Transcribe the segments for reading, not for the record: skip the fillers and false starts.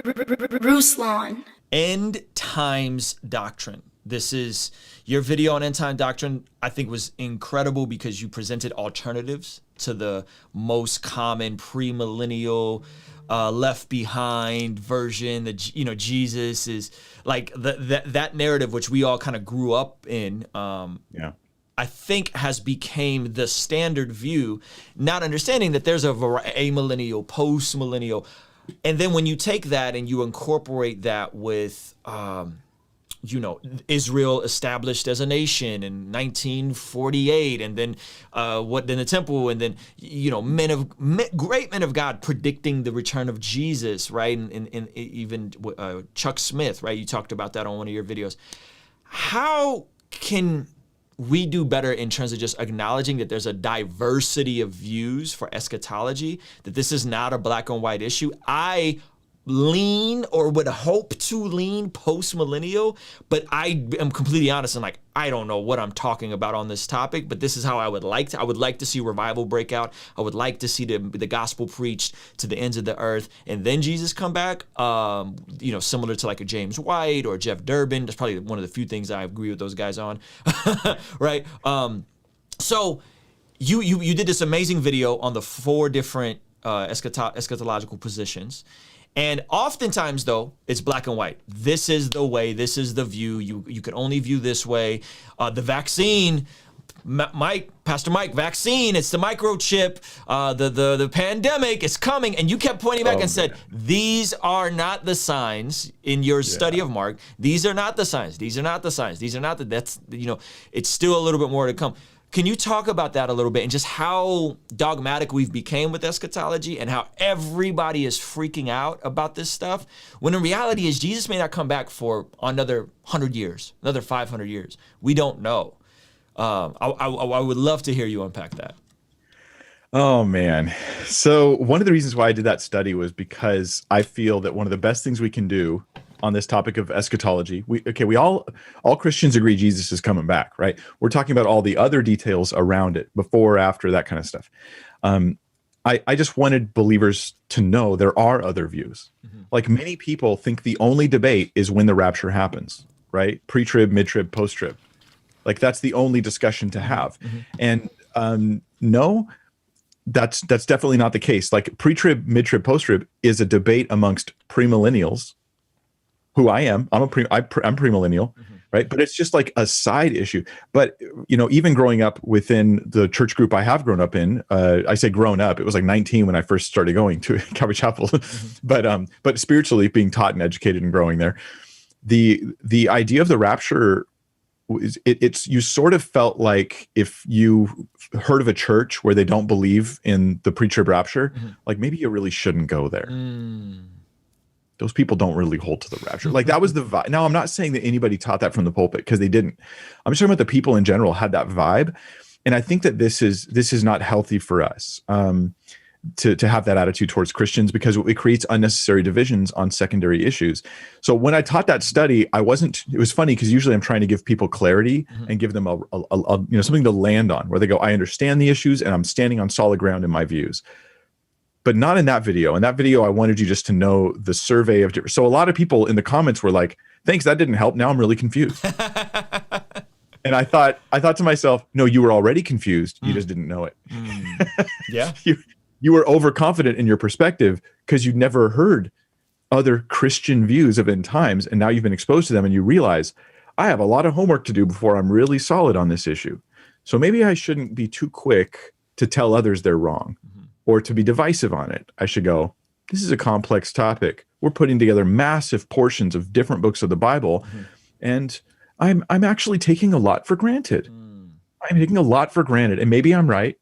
Ruslan. End times doctrine. This is your video on end time doctrine. I think was incredible because you presented alternatives to the most common premillennial left behind version that, Jesus is like that narrative, which we all kind of grew up in. I think has became the standard view, not understanding that there's a millennial, post-millennial. And then when you take that and you incorporate that with, Israel established as a nation in 1948, and then then the temple, and then great men of God predicting the return of Jesus, right? And even Chuck Smith, right? You talked about that on one of your videos. How can we do better in terms of just acknowledging that there's a diversity of views for eschatology, that this is not a black and white issue? I lean, or would hope to lean, post-millennial, but I am completely honest and like, I don't know what I'm talking about on this topic, but this is how I would like to see revival break out. I would like to see the gospel preached to the ends of the earth, and then Jesus come back, similar to like a James White or Jeff Durbin. That's probably one of the few things I agree with those guys on, right? So you did this amazing video on the 4 different eschatological positions. And oftentimes, though, it's black and white. This is the way, this is the view. You can only view this way. The vaccine, Pastor Mike, vaccine, it's the microchip, the pandemic is coming. And you kept pointing back and said, these are not the signs in your study of Mark. These are not the signs. These are not the signs. These are not it's still a little bit more to come. Can you talk about that a little bit and just how dogmatic we've become with eschatology and how everybody is freaking out about this stuff, when in reality is Jesus may not come back for another 100 years, another 500 years. We don't know. I would love to hear you unpack that. Oh, man. So one of the reasons why I did that study was because I feel that one of the best things we can do on this topic of eschatology, we all Christians agree Jesus is coming back, right? We're talking about all the other details around it, before, after, that kind of stuff. I just wanted believers to know there are other views. Mm-hmm. Like, many people think the only debate is when the rapture happens, right? Pre-trib, mid-trib, post-trib. Like, that's the only discussion to have. Mm-hmm. And no, that's definitely not the case. Like, pre-trib, mid-trib, post-trib is a debate amongst premillennials, who I am. I'm premillennial, right? But it's just like a side issue. But, even growing up within the church group I have grown up in, I say grown up, it was like 19 when I first started going to Calvary Chapel. But spiritually being taught and educated and growing there, the idea of the rapture, it's you sort of felt like if you heard of a church where they don't believe in the pre-trib rapture, like maybe you really shouldn't go there. Those people don't really hold to the rapture. Like, that was the vibe. Now, I'm not saying that anybody taught that from the pulpit, because they didn't. I'm just talking about the people in general had that vibe. And I think that this is not healthy for us to have that attitude towards Christians, because it creates unnecessary divisions on secondary issues. So when I taught that study, it was funny because usually I'm trying to give people clarity and give them a something to land on, where they go, I understand the issues and I'm standing on solid ground in my views. But not in that video. In that video, I wanted you just to know the survey of different. So a lot of people in the comments were like, thanks, that didn't help. Now I'm really confused. And I thought to myself, no, you were already confused. You just didn't know it. Yeah. You were overconfident in your perspective because you'd never heard other Christian views of end times. And now you've been exposed to them and you realize, I have a lot of homework to do before I'm really solid on this issue. So maybe I shouldn't be too quick to tell others they're wrong. Or to be divisive on it. I should go, this is a complex topic. We're putting together massive portions of different books of the Bible, and I'm actually taking a lot for granted. I'm taking a lot for granted, and maybe I'm right,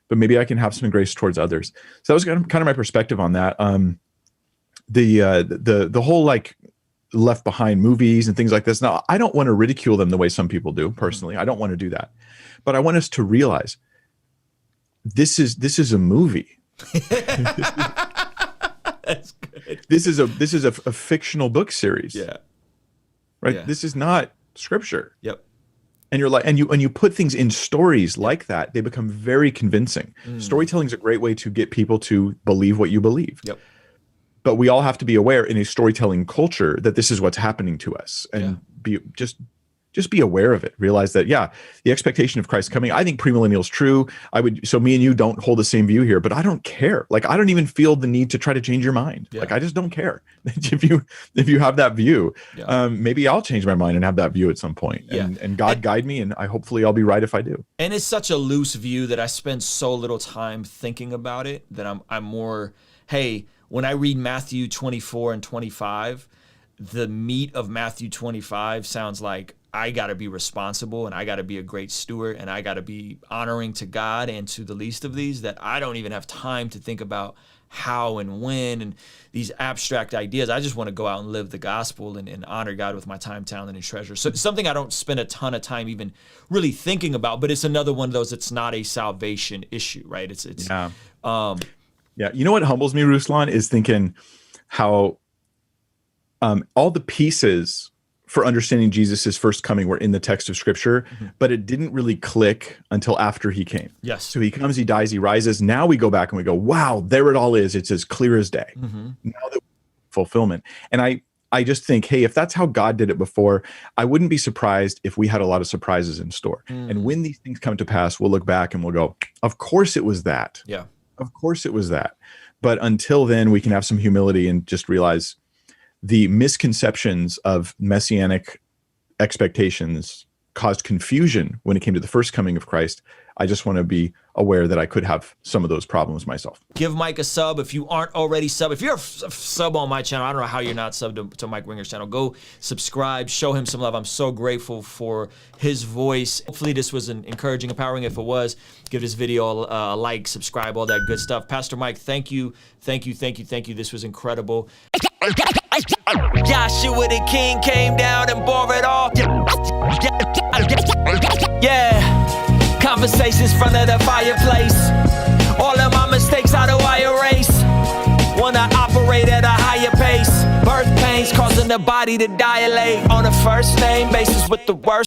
but maybe I can have some grace towards others. So that was kind of my perspective on that. The whole like Left Behind movies and things like this. Now, I don't want to ridicule them the way some people do personally. I don't want to do that, but I want us to realize this is a movie. That's good. This is a fictional book series. Yeah. Right. Yeah. This is not scripture. Yep. And you're like, and you put things in stories like that, they become very convincing. Storytelling is a great way to get people to believe what you believe. Yep. but we all have to be aware in a storytelling culture that this is what's happening to us, and be just be aware of it. Realize that, yeah, the expectation of Christ coming, I think premillennial is true. So me and you don't hold the same view here, but I don't care. Like, I don't even feel the need to try to change your mind. Like, I just don't care. If you have that view, maybe I'll change my mind and have that view at some point. And God guide me, and hopefully I'll be right if I do. And it's such a loose view that I spend so little time thinking about it that I'm more, hey, when I read Matthew 24 and 25, the meat of Matthew 25 sounds like I got to be responsible, and I got to be a great steward, and I got to be honoring to God and to the least of these, that I don't even have time to think about how and when and these abstract ideas. I just want to go out and live the gospel and honor God with my time, talent, and treasure. So it's something I don't spend a ton of time even really thinking about, but it's another one of those, it's not a salvation issue, right? You know what humbles me, Ruslan, is thinking how all the pieces for understanding Jesus's first coming were in the text of Scripture, but it didn't really click until after he came. Yes. So he comes, he dies, he rises. Now we go back and we go, wow, there it all is. It's as clear as day. Now that fulfillment. And I just think, hey, if that's how God did it before, I wouldn't be surprised if we had a lot of surprises in store. And when these things come to pass, we'll look back and we'll go, of course it was that. Yeah. Of course it was that. But until then, we can have some humility and just realize the misconceptions of messianic expectations caused confusion when it came to the first coming of Christ. I just want to be aware that I could have some of those problems myself. Give Mike a sub if you aren't already sub. If you're a sub on my channel, I don't know how you're not subbed to Mike Winger's channel. Go subscribe, show him some love. I'm so grateful for his voice. Hopefully this was encouraging, empowering. If it was, give this video a like, subscribe, all that good stuff. Pastor Mike, thank you. This was incredible. Joshua the king came down and bore it all. Yeah. Conversations front of the fireplace. All of my mistakes, how do I erase? Wanna operate at a higher pace. Birth pains causing the body to dilate on a first name basis with the worst.